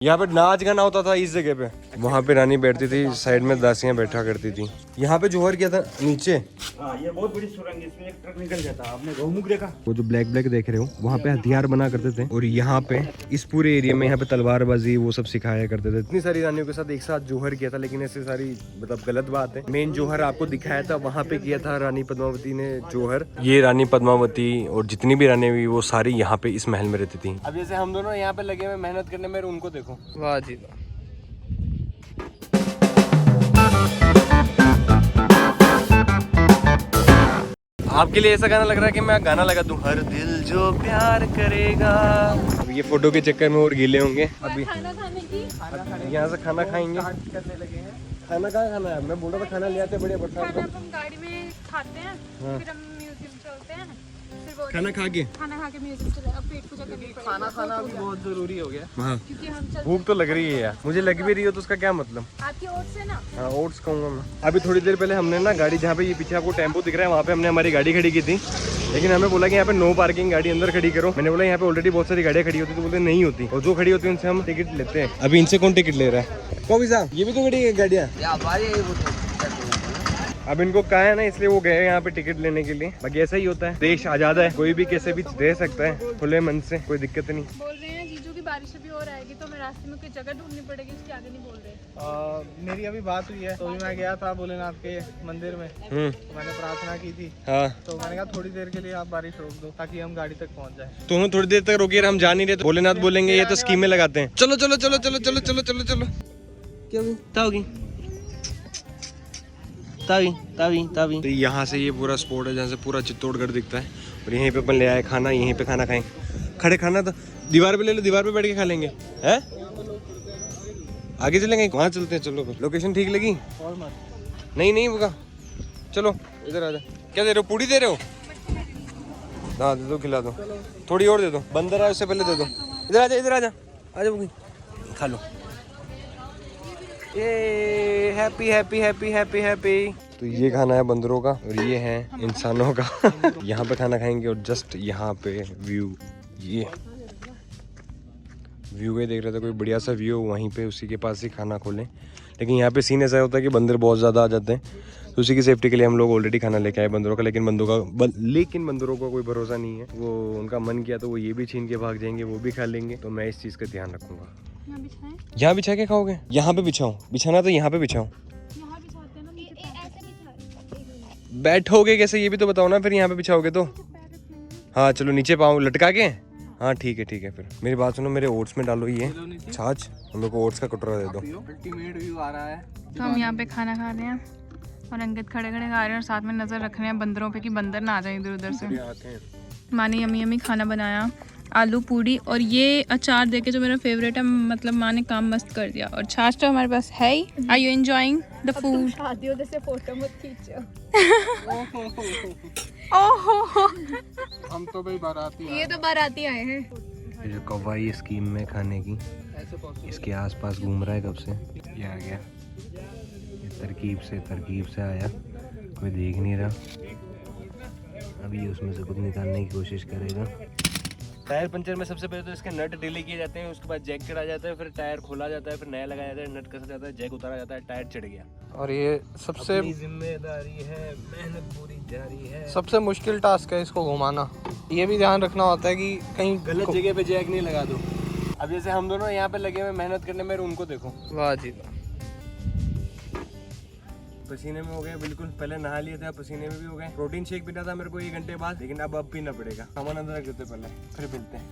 यहाँ पे नाच गाना होता था इस जगह पे, वहाँ पे रानी बैठती थी, साइड में दासियाँ बैठा करती थी। यहाँ पे जोहर किया था नीचे। ये बहुत बड़ी सुरंग है, इसमें एक ट्रक निकल जाता है। आपने गौमुख देखा? वो जो ब्लैक ब्लैक देख रहे हो वहाँ पे हथियार बना करते थे, और यहाँ पे इस पूरे एरिया में यहाँ पे तलवारबाजी वो सब सिखाया करते थे। इतनी सारी रानियों के साथ एक साथ जोहर किया था, लेकिन ऐसे सारी मतलब गलत बात है। मेन जोहर आपको दिखाया था वहाँ पे किया था रानी पद्मावती ने जोहर। ये रानी पद्मावती और जितनी भी रानी हुई वो सारी यहाँ पे इस महल में रहती थी। अब जैसे हम दोनों यहाँ पे लगे हुए मेहनत करने में, उनको देखो, वाह जी वाह। आपके लिए ऐसा गाना लग रहा है कि मैं गाना लगा दूं, हर दिल जो प्यार करेगा। अब ये फोटो के चक्कर में और गीले होंगे। अभी खाना खाने की यहाँ से खाना खाएंगे। खाना कहाँ खाना है? मैं बोल रहा था खाना ले आते बढ़िया बरसात में। हम गाड़ी में खाते हैं, फिर हम म्यूजियम चलते हैं, फिर वो खाना खा के म्यूजियम चले। अब पेट पूजा करनी पड़ेगी। खाना खाना भी बहुत जरूरी हो गया। हाँ, क्योंकि हम चल भूख तो लग रही है यार, मुझे लग भी रही हो तो उसका क्या मतलब। आपकी ओर से ना हाँ, ओट्स खाऊंगा मैं। अभी थोड़ी देर पहले हमने ना गाड़ी, जहाँ पे ये पीछे आपको टेम्पो दिख रहा है वहाँ पे हमने हमारी गाड़ी खड़ी की थी, लेकिन हमें बोला कि यहाँ पे नो पार्किंग, गाड़ी अंदर खड़ी करो। मैंने बोला यहाँ पे ऑलरेडी बहुत सारी गाड़ियाँ खड़ी होती, तो बोलते नहीं होती, और जो खड़ी होती है उनसे हम टिकट लेते हैं। अभी इनसे कौन टिकट ले रहा है? कौन साहब, ये भी तो खड़ी है गाड़ियाँ। अब इनको कहा है ना, इसलिए वो गए यहाँ पे टिकट लेने के लिए। बाकी ऐसा ही होता है, देश आजाद है, कोई भी कैसे भी रह सकता है खुले मन से, कोई दिक्कत नहीं। बोल रहे हैं जीजू की बारिश अभी और आएगी, तो मैं रास्ते में कोई जगह ढूंढनी पड़ेगी, उसके आगे नहीं बोल रहे। मेरी अभी बात हुई है, तो मैं गया था भोलेनाथ के मंदिर में, तो मैंने प्रार्थना की थी। हाँ, तो मैंने कहा थोड़ी देर के लिए आप बारिश रोक दो ताकि हम गाड़ी तक पहुंच जाए। तो हम थोड़ी देर तक रोकिए, हम जा नहीं रहे तो भोलेनाथ बोलेंगे ये तो स्कीमें लगाते हैं। चलो चलो चलो चलो चलो चलो चलो चलो। क्या होगी? तावी। तो यहाँ से ये पूरा स्पॉट है जहाँ से पूरा चित्तौड़गढ़ दिखता है, और यहीं पे अपन ले आए खाना, यहीं पे खाना खाएं। खड़े खाना तो दीवार पे ले लो, दीवार पे बैठ के खा लेंगे। हैं? आगे चलेंगे, वहाँ चलते हैं। चलो, लोकेशन ठीक लगी? और मत नहीं होगा। चलो इधर आ जा। क्या दे रहे हो? पूड़ी दे रहे हो? हाँ दे दो, खिला दो। थोड़ी और दे दो, बंदर आए उससे पहले दे दो। इधर आ जा खा लो। ये हैप्पी। तो ये खाना है बंदरों का, और ये है इंसानों का। यहाँ पे खाना खाएंगे, और जस्ट यहाँ पे व्यू, ये व्यू ही देख रहे थे, कोई बढ़िया सा व्यू वहीं पे उसी के पास ही खाना खोलें। लेकिन यहाँ पे सीन ऐसा होता है कि बंदर बहुत ज़्यादा आ जाते हैं, तो उसी की सेफ्टी के लिए हम लोग ऑलरेडी खाना लेके आए बंदरों का। लेकिन बंदरों का कोई भरोसा नहीं है, वो उनका मन किया तो वो ये भी छीन के भाग जाएंगे, वो भी खा लेंगे। तो मैं इस चीज़ का ध्यान रखूंगा। यहाँ बिछा के खाओगे? यहाँ पे बिछाओ, बिछाना तो यहाँ पे बिछाओ। बैठोगे कैसे ये भी तो बताओ ना, फिर यहाँ पे बिछाओगे तो। हाँ चलो, नीचे पाँव लटका के। हाँ ठीक है। फिर मेरी बात सुनो, मेरे ओट्स में डालो ये छाछ, हम लोग को ओट्स का कटोरा दे दो। अल्टीमेट व्यू आ रहा है। तो हम यहाँ पे खाना खा रहे हैं, और अंकित खड़े खा रहे हैं, और साथ में नजर रख रहे हैं बंदरों पे कि बंदर ना आ जाए इधर उधर से। माँ ने यमी खाना बनाया, आलू पूड़ी, और ये अचार देके जो मेरा फेवरेट है, मतलब माँ ने काम मस्त कर दिया। और छाछ तो हमारे पास है ही। Are you enjoying the food? शादियों जैसे फोटो मत खींचो। ओहो, हम तो भाई बाराती ये तो बाराती आए हैं। ये जो कौवा ये स्कीम में खाने की, इसके आसपास घूम रहा है कब से। ये आ गया, ये तरकीब से आया, कोई देख नहीं रहा। अभी उसमें से कुछ निकालने की कोशिश करेगा। टायर पंचर में सबसे पहले तो इसके नट ढीले किए जाते हैं, उसके बाद जैक चढ़ा जाता है, फिर टायर खोला जाता है, फिर नया लगाया जाता है, नट कसा जाता है, जैक उतारा जाता है, टायर चढ़ गया। और ये सबसे जिम्मेदारी है, मेहनत पूरी जारी है। सबसे मुश्किल टास्क है इसको घुमाना। ये भी ध्यान रखना होता है कि कहीं गलत जगह पे जैक नहीं लगा दो। अब जैसे हम दोनों यहाँ पे लगे हुए मेहनत करने में, उनको देखो, वाह जी वाह। पसीने में हो गए बिल्कुल। पहले नहा लिए थे, अब पसीने में भी हो गए। प्रोटीन शेक पीना था मेरे को 1 घंटे बाद, लेकिन अब पीना पड़ेगा। सामान अंदर रख देते पहले, फिर मिलते हैं।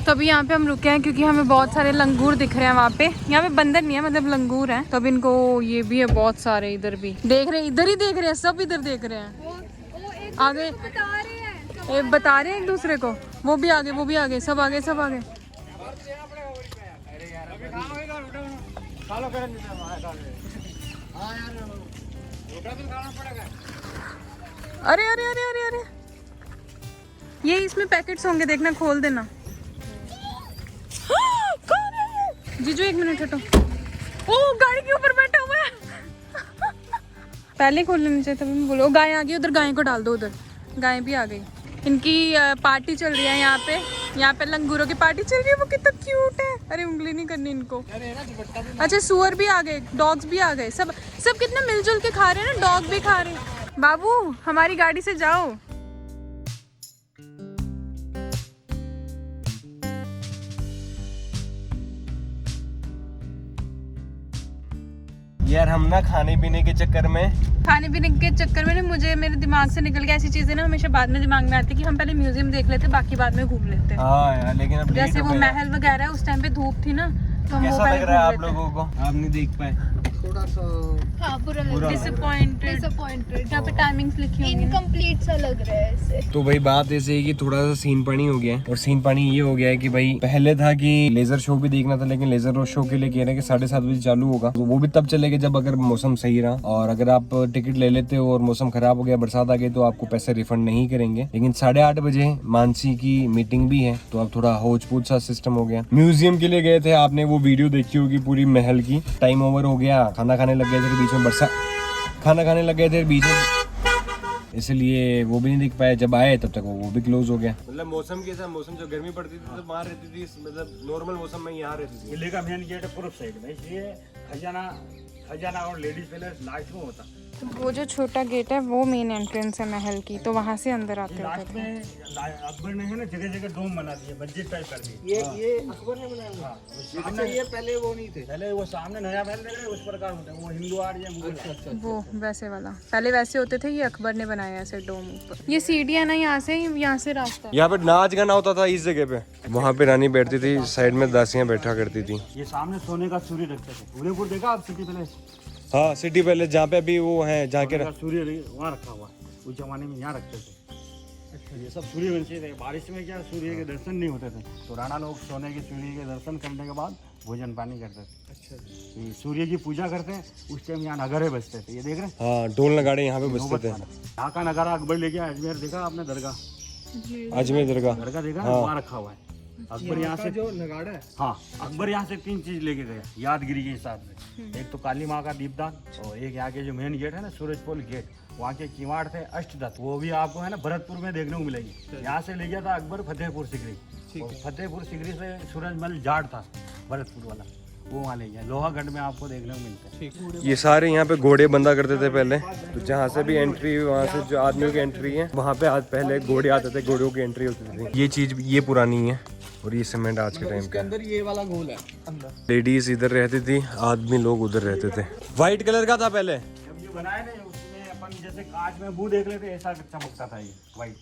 तो अभी यहाँ पे हम रुके हैं क्योंकि हमें बहुत सारे लंगूर दिख रहे हैं वहाँ पे। यहाँ पे बंदर नहीं है, मतलब लंगूर हैं। तो अब इनको ये भी है बहुत सारे, इधर भी देख रहे हैं, इधर ही देख रहे हैं, सब इधर देख रहे हैं। आगे बता रहे हैं एक दूसरे को। वो भी आगे, सब आगे। अरे ये इसमें पैकेट्स होंगे, देखना, खोल देना। जीजू 1 मिनट हटो। ओ गाड़ी के ऊपर बैठा हुआ है। पहले खोल लेना चाहिए, तभी मैं बोलो। गाय आ गई उधर, गाय को डाल दो उधर। गाय भी आ गई। इनकी पार्टी चल रही है यहाँ पे। यहाँ पे लंगूरों की पार्टी चल रही है, वो कितना क्यूट है। अरे उंगली नहीं करनी इनको। अच्छा सुअर भी आ गए, डॉग्स भी आ गए, सब कितना मिलजुल के खा रहे हैं ना, डॉग भी खा रहे हैं। बाबू हमारी गाड़ी से जाओ। यार हम ना खाने पीने के चक्कर में मुझे मेरे दिमाग से निकल गया। ऐसी चीजें ना हमेशा बाद में दिमाग में आती है कि हम पहले म्यूजियम देख लेते, बाकी बाद में घूम लेते। हाँ यार, लेकिन अब जैसे वो महल वगैरह है, उस टाइम पे धूप थी ना, तो हम वो कैसा पहले लग रहा है घूम आप लोगों को? आप नहीं देख पाए? थोड़ा सा हाँ बुरा लग रहा है। डिसअपॉइंटेड। यहाँ पे टाइमिंग्स लिखी हुई है। इनकम्प्लीट सा लग रहा है ऐसे। तो भाई बात ऐसे है कि थोड़ा सा सीन पानी हो गया है। और सीन पानी ये हो गया है कि भाई पहले था कि लेजर शो भी देखना था, लेकिन लेजर शो के लिए कह रहे हैं कि 7:30 बजे चालू होगा। तो वो भी तब चलेगा जब अगर मौसम सही रहा, और अगर आप टिकट ले लेते हो और मौसम खराब हो गया, बरसात आ गई, तो आपको पैसे रिफंड नहीं करेंगे। लेकिन 8:30 बजे मानसी की मीटिंग भी है, तो अब थोड़ा होच पूछ सा सिस्टम हो गया। म्यूजियम के लिए गए थे, आपने वो वीडियो देखी होगी पूरी महल की। टाइम ओवर हो गया, खाना खाने लग गए थे बीच में, खाना खाने लग गए थे बीच में, इसलिए वो भी नहीं दिख पाया। जब आए तब तक वो भी क्लोज हो गया। मतलब मौसम कैसा? मौसम जो गर्मी पड़ती थी तो बाहर रहती थी, मतलब नॉर्मल मौसम में यहाँ रहती थी। किले का मेन गेट है पूर्व साइड में, इसलिए खजाना और लेडीज पैलेस लास्ट में होता। वो जो छोटा गेट है वो मेन एंट्रेंस है महल की, तो वहाँ से अंदर आते लास्ट होते थे। में अकबर ने है ना जगह जगह डोम बना दिए, मस्जिद टाइप कर दी। ये अकबर ने बनाया हुआ है। अच्छा ये पहले वो नहीं थे? पहले वो सामने नया महल देख रहे हैं, उस प्रकार होता है। वो हिंदू आर्ट या मुगल। वो वैसे वाला पहले वैसे होते थे, ये अकबर ने बनाया ऐसे डोम ऊपर। ये सीढ़ियाँ ना, यहाँ से रास्ता। यहाँ पे नाच गाना होता था इस जगह पे। वहाँ पे रानी बैठती थी, साइड में दासियाँ बैठा करती थी। ये सामने सोने का सूर्य रखते थे। उदयपुर देखा आप सिटी पैलेस? हाँ सिटी पहले जहाँ पे अभी वो है, जहाँ के सूर्य वहाँ रखा हुआ है। उस जमाने में यहाँ रखते थे। ये सब सूर्यवंशी थे। बारिश में क्या सूर्य के दर्शन नहीं होते थे, तो राणा लोग सोने के सूर्य के दर्शन करने के बाद भोजन पानी करते थे। अच्छा, सूर्य की पूजा करते हैं, उस टाइम यहाँ नगाड़े बजते थे। ये देख रहे हैं? हाँ ढोल नगाड़े यहाँ पे बजते थे। यहाँ का नगाड़ा अकबर लेके अजमेर देखा आपने? दरगाह अजमेर दरगाह देखा, हाँ। वहाँ रखा हुआ है। अकबर यहाँ से जो नगाड़ा है, हाँ, अकबर यहाँ से 3 चीज लेके गया यादगिरी के हिसाब से। एक तो काली माँ का दीपदान, और एक यहाँ के जो मेन गेट है ना, सूरजपोल गेट, वहाँ के किवाड़ थे अष्टदत्त, वो भी आपको है ना भरतपुर में देखने को मिलेगी। यहाँ से ले गया था अकबर फतेहपुर सिकरी, और फतेहपुर सिकरी से सूरजमल जाट था भरतपुर वाला, वो वहाँ ले गया। लोहागढ़ में आपको देखने को मिलता है। ये सारे यहाँ पे घोड़े बंधा करते थे पहले, तो जहाँ से भी एंट्री, वहाँ से जो आदमियों की एंट्री है, वहाँ पे आज पहले घोड़े आते थे, घोड़ों की एंट्री होती थी। ये चीज ये पुरानी है, और ये सीमेंट आज के टाइम इसके अंदर ये वाला गोल है अंदर। लेडीज इधर रहती थी, आदमी लोग उधर रहते थे। व्हाइट कलर का था पहले। जब ये बनाए थे उसमें अपन जैसे कांच में मुंह देख लेते, ऐसा चमकता था ये व्हाइट,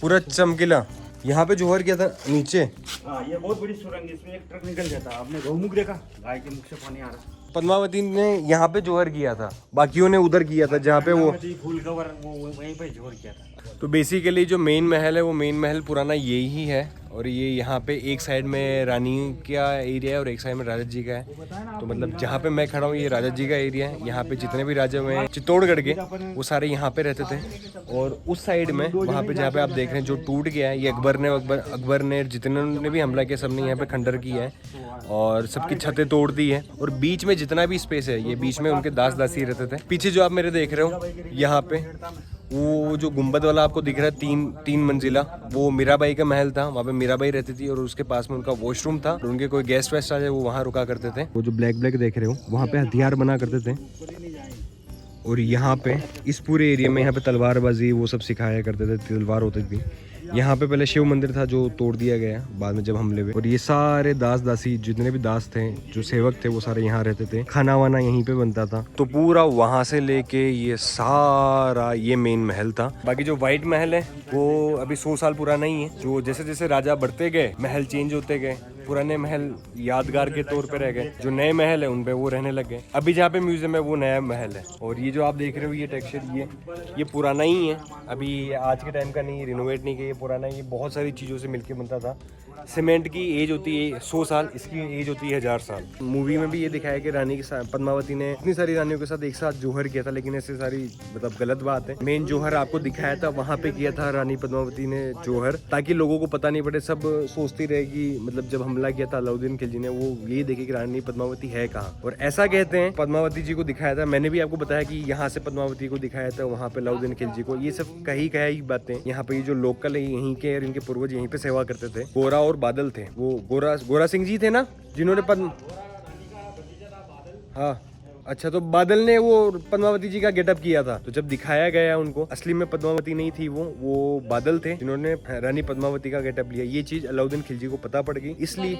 पूरा चमकीला। यहाँ पे जोहर किया था नीचे। हाँ, ये बहुत बड़ी सुरंग, इसमें एक ट्रक निकल जाता। आपने गौमुख देखा? गाय के मुख से पानी आ रहा। पद्मावती ने यहाँ पे जोहर किया था, बाकियों ने उधर किया था जहाँ पे वो फूल कवर, वो वहीं पे जोर किया था। तो बेसिकली जो मेन महल है, वो मेन महल पुराना यही ही है। और ये यहाँ पे एक साइड में रानी का एरिया है और एक साइड में राजा जी का है। तो मतलब जहाँ पे मैं खड़ा हूँ ये राजा जी का एरिया है। यहाँ पे जितने भी राजा हुए हैं चित्तौड़गढ़ के, वो सारे यहाँ पे रहते थे। और उस साइड में वहाँ पे जहाँ पे आप देख रहे हैं जो टूट गया है, ये अकबर ने जितने ने भी हमला किया सबने यहाँ पे खंडर किया है और सबकी छतें तोड़ दी है। और बीच में जितना भी स्पेस है, ये बीच में उनके दास दासी रहते थे। पीछे जो आप मेरे देख रहे हो यहाँ पे, वो जो गुंबद वाला आपको दिख रहा है तीन मंजिला, वो मीराबाई का महल था। वहाँ पे मीराबाई रहती थी और उसके पास में उनका वॉशरूम था। और उनके कोई गेस्ट वेस्ट आ जाए वो वहाँ रुका करते थे। वो जो ब्लैक देख रहे हो, वहाँ पे हथियार बना करते थे। और यहाँ पे इस पूरे एरिया में यहाँ पे तलवारबाजी वो सब सिखाया करते थे, तलवार होती थी। यहाँ पे पहले शिव मंदिर था जो तोड़ दिया गया बाद में जब हमले हुए। और ये सारे दास दासी जितने भी दास थे, जो सेवक थे, वो सारे यहाँ रहते थे। खाना वाना यहीं पे बनता था। तो पूरा वहाँ से लेके ये सारा ये मेन महल था। बाकी जो व्हाइट महल है वो अभी 100 साल पुराना ही है। जो जैसे जैसे राजा बढ़ते गए महल चेंज होते गए, पुराने महल यादगार के तौर पे रह गए, जो नए महल है उन पे वो रहने लग गए। अभी जहाँ पे म्यूजियम है वो नया महल है। और ये जो आप देख रहे हो ये टेक्सचर, ये पुराना ही है, अभी आज के टाइम का नहीं, रिनोवेट नहीं किया, ये पुराना ही। ये बहुत सारी चीज़ों से मिलके बनता था। सीमेंट की एज होती है 100 साल, इसकी एज होती है 1000 साल। मूवी में भी ये दिखाया कि रानी के साथ पद्मावती ने इतनी सारी रानियों के साथ एक साथ जोहर किया था, लेकिन ऐसे सारी मतलब गलत बात है। मेन जोहर आपको दिखाया था वहाँ पे किया था रानी पद्मावती ने जोहर, ताकि लोगों को पता नहीं पड़े। सब सोचती रहेगी, मतलब जब हम हमला किया था अलाउद्दीन खिलजी ने, वो यही देखे कि रानी पद्मावती है कहाँ। और ऐसा कहते हैं पद्मावती जी को दिखाया था, मैंने भी आपको बताया कि यहाँ से पद्मावती को दिखाया था, वहाँ पे अलाउद्दीन खिलजी को। ये सब कही बातें। यहाँ पे ये जो लोकल है यहीं के और इनके पूर्वज यहीं पे सेवा करते थे। गोरा और बादल थे, वो गोरा सिंह जी थे ना जिन्होंने हाँ अच्छा, तो बादल ने वो पद्मावती जी का गेटअप किया था। तो जब दिखाया गया उनको, असली में पद्मावती नहीं थी वो बादल थे जिन्होंने रानी पद्मावती का गेटअप लिया। ये चीज अलाउद्दीन खिलजी को पता पड़ गई, इसलिए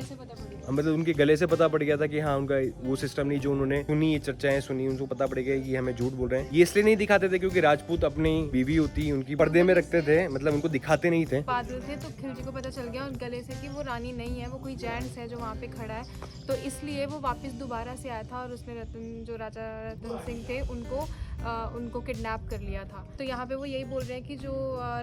मतलब उनके गले से पता पड़ गया था कि हाँ उनका वो सिस्टम नहीं, जो उन्होंने सुनी, ये चर्चाएं सुनी, उनको पता पड़ गया कि हमें झूठ बोल रहे हैं। ये इसलिए नहीं दिखाते थे क्योंकि राजपूत अपनी बीवी होती उनकी पर्दे में रखते थे, मतलब उनको दिखाते नहीं थे। बादल थे तो खिलजी को पता चल गया उन गले से कि वो रानी नहीं है, वो कोई जेंट्स है जो वहाँ पे खड़ा है। तो इसलिए वो वापस दोबारा से आया था और उसने जो राजा रतन सिंह थे उनको किडनैप कर लिया था। तो यहाँ पे वो यही बोल रहे हैं कि जो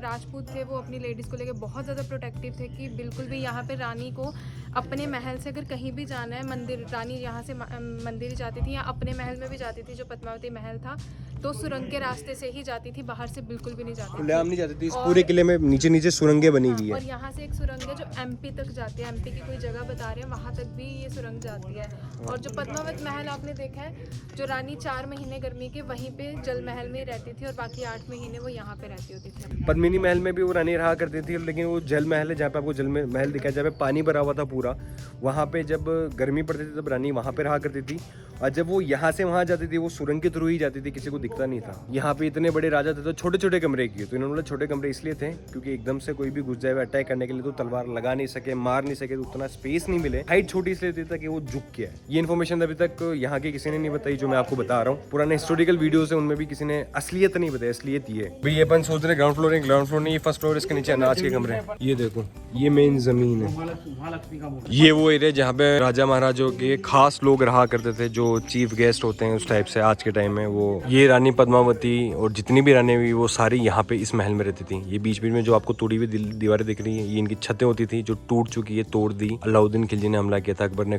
राजपूत थे वो अपनी लेडीज़ को लेकर बहुत ज़्यादा प्रोटेक्टिव थे कि बिल्कुल भी यहाँ पे रानी को अपने महल से अगर कहीं भी जाना है, मंदिर, रानी यहाँ से मंदिर ही जाती थी या अपने महल में भी जाती थी जो पद्मावती महल था, तो सुरंग के रास्ते से ही जाती थी, बाहर से बिल्कुल भी नहीं जाती खुलेआम नहीं जाती थी। इस पूरे किले में नीचे नीचे सुरंगें बनी हुई है। और यहाँ से एक सुरंग है जो एमपी तक जाती है, एमपी की कोई जगह बता रहे हैं, वहाँ तक भी ये सुरंग जाती है। और जो पद्मावत महल आपने देखा है, जो रानी 4 महीने गर्मी के वहीं पे जल महल में रहती थी और बाकी 8 महीने वो यहाँ पे रहती होती थी। पद्मिनी महल में भी वो रानी रहा करती थी, लेकिन वो जल महल है जहाँ पे आपको जल महल दिखा है, जहाँ पे पानी भरा हुआ था पूरा, वहाँ पे जब गर्मी पड़ती थी तब रानी वहाँ पे रहा करती थी। और जब वो यहाँ से वहाँ जाती थी वो सुरंग के थ्रू ही जाती थी, किसी को दिखता नहीं था। यहाँ पे इतने बड़े राजा थे तो छोटे छोटे कमरे किए, तो इन्होंने छोटे कमरे इसलिए थे क्योंकि एकदम से कोई भी घुस जाए अटैक करने के लिए तो तलवार लगा नहीं सके, मार नहीं सके, तो उतना स्पेस नहीं मिले। हाइट छोटी इसलिए थी ताकि वो झुक गया है। ये इन्फॉर्मेशन अभी तक यहाँ के किसी ने नहीं बताई जो मैं आपको बता रहा हूँ। पुराने हिस्टोरिकल वीडियोस है उनमें भी किसी ने असलियत नहीं बताई, असलियत ये है। भाई ये अपन सोच रहे ग्राउंड फ्लोर है, ग्राउंड फ्लोर नहीं, ये फर्स्ट फ्लोर, इसके नीचे अनाज के कमरे। ये देखो ये मेन जमीन है, ये वो एरिया जहाँ पे राजा महाराजों के खास लोग रहा करते थे, जो चीफ गेस्ट होते हैं उस टाइप से आज के टाइम में। वो ये रानी पद्मावती और जितनी भी रानी हुई वो सारी यहाँ पे इस महल में रहती थी। ये बीच बीच में जो आपको तोड़ी हुई दीवारें दिख रही है, ये इनकी छतें होती थी जो टूट चुकी है, तोड़ दी। अलाउद्दीन खिलजी ने हमला किया था, अकबर ने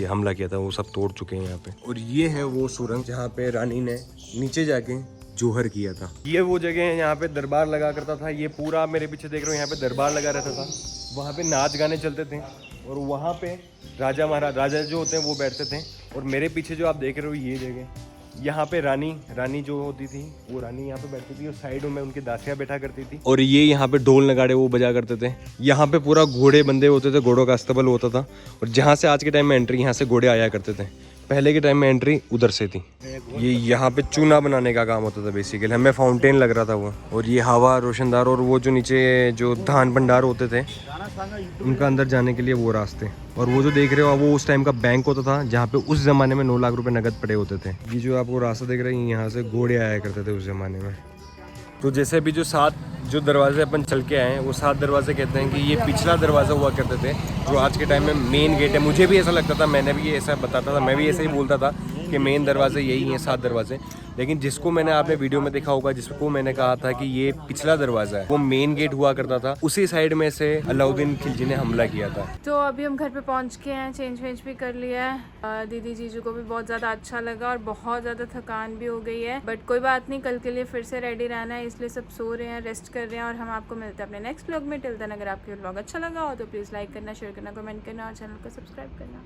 हमला किया था, वो सब तोड़ चुके हैं यहाँ पे। और ये है वो सुरंग जहाँ पे रानी ने नीचे जाके जोहर किया था। ये वो जगह है यहाँ पे दरबार लगा करता था। ये पूरा मेरे पीछे देख रहे हो, यहाँ पे दरबार लगा रहता था, वहाँ पे नाच गाने चलते थे और वहाँ पे राजा जो होते हैं वो बैठते थे। और मेरे पीछे जो आप देख रहे हो ये जगह, यहाँ पे रानी जो होती थी वो रानी यहाँ पे बैठती थी और साइडों में उनकी दासियाँ बैठा करती थी। और ये यहाँ पे ढोल नगाड़े वो बजा करते थे। यहाँ पे पूरा घोड़े बंधे होते थे, घोड़ों का अस्तबल होता था। और जहाँ से आज के टाइम में एंट्री, यहाँ से घोड़े आया करते थे। पहले के टाइम में एंट्री उधर से थी। ये यहाँ पे चूना बनाने का काम होता था बेसिकली, हमें फाउंटेन लग रहा था वो। और ये हवा रोशनदार, और वो जो नीचे जो धान भंडार होते थे उनका अंदर जाने के लिए वो रास्ते। और वो जो देख रहे हो वो उस टाइम का बैंक होता था जहाँ पे उस जमाने में 9 लाख रुपए नगद पड़े होते थे। ये जो आप वो रास्ता देख रहे हैं, यहाँ से घोड़े आया करते थे उस जमाने में। तो जैसे अभी जो दरवाजे अपन चल के आए हैं वो 7 दरवाजे कहते हैं कि ये पिछला दरवाज़ा हुआ करते थे, जो आज के टाइम में मेन गेट है। मुझे भी ऐसा लगता था, मैंने भी ऐसा बताता था, मैं भी ऐसे ही बोलता था कि मेन दरवाजे यही हैं 7 दरवाजे। लेकिन जिसको मैंने आपने वीडियो में देखा होगा, जिसको मैंने कहा था कि ये पिछला दरवाज़ा है, वो मेन गेट हुआ करता था। उसी साइड में से अलाउद्दीन खिलजी ने हमला किया था। तो अभी हम घर पे पहुंच के हैं, चेंज वेंज भी कर लिया है। दीदी जीजू को भी बहुत ज़्यादा अच्छा लगा और बहुत ज़्यादा थकान भी हो गई है, बट कोई बात नहीं, कल के लिए फिर से रेडी रहना है, इसलिए सब सो रहे हैं, रेस्ट कर रहे हैं। और हम आपको मिलते हैं अपने नेक्स्ट व्लॉग में। टिल देन अगर आपको व्लॉग अच्छा लगा हो तो प्लीज़ लाइक करना, शेयर करना, कमेंट करना और चैनल को सब्सक्राइब करना।